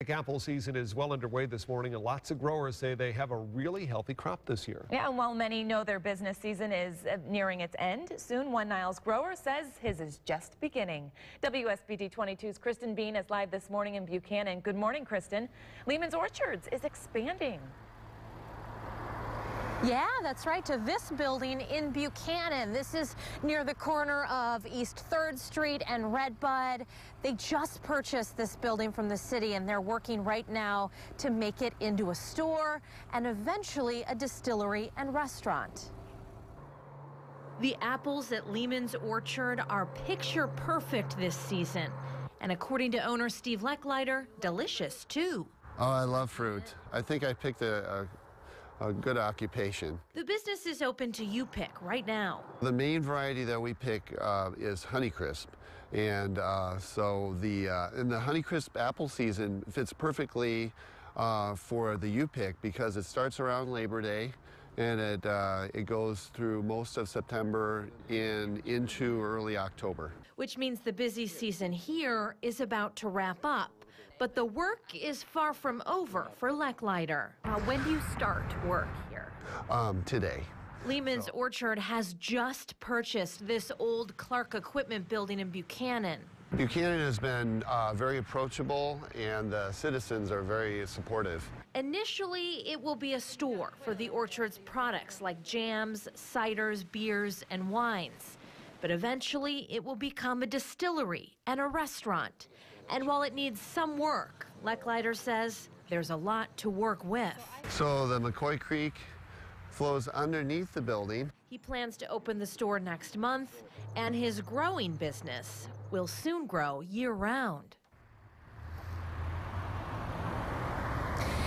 Apple season is well underway this morning, and lots of growers say they have a really healthy crop this year. Yeah, and while many know their business season is nearing its end, soon one Niles grower says his is just beginning. WSBT-22's Kristen Bean is live this morning in Buchanan. Good morning, Kristen. Lehman's Orchards is expanding. Yeah, that's right, to this building in Buchanan. This is near the corner of East 3rd Street and Redbud. They just purchased this building from the city, and they're working right now to make it into a store and eventually a distillery and restaurant. The apples at Lehman's Orchard are picture perfect this season. And according to owner Steve Leckleiter, delicious too. Oh, I love fruit. I think I picked a good occupation. The business is open to you pick right now. The main variety that we pick is Honeycrisp, and so the Honeycrisp apple season fits perfectly for the U-pick because it starts around Labor Day and it goes through most of September into early October. Which means the busy season here is about to wrap up. But the work is far from over for Leckleiter. When do you start work here? Today. Lehman's Orchard has just purchased this old Clark equipment building in Buchanan. Buchanan has been very approachable, and the citizens are very supportive. Initially, it will be a store for the orchard's products like jams, ciders, beers, and wines. But eventually, it will become a distillery and a restaurant. And while it needs some work, Leckleiter says there's a lot to work with. So the McCoy Creek flows underneath the building. He plans to open the store next month, and his growing business will soon grow year-round.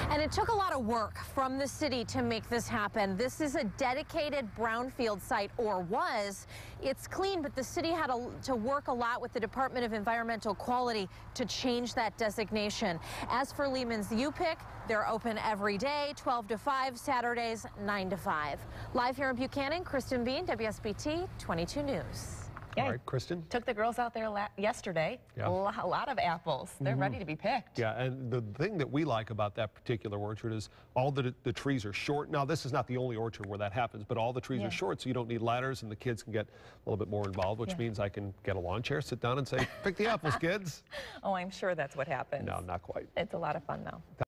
And it took a lot of work from the city to make this happen. This is a dedicated brownfield site, or was. It's clean, but the city had to work a lot with the Department of Environmental Quality to change that designation. As for Lehman's U-Pick, they're open every day, 12 to 5, Saturdays 9 to 5. Live here in Buchanan, Kristen Bean, WSBT 22 News. Yeah, All right, Kristen. Took the girls out there yesterday. Yeah. A lot of apples. They're ready to be picked. Yeah, and the thing that we like about that particular orchard is all the trees are short. Now, this is not the only orchard where that happens, but all the trees are short, so you don't need ladders, and the kids can get a little bit more involved, which means I can get a lawn chair, sit down, and say, pick the apples, kids. Oh, I'm sure that's what happens. No, not quite. It's a lot of fun, though.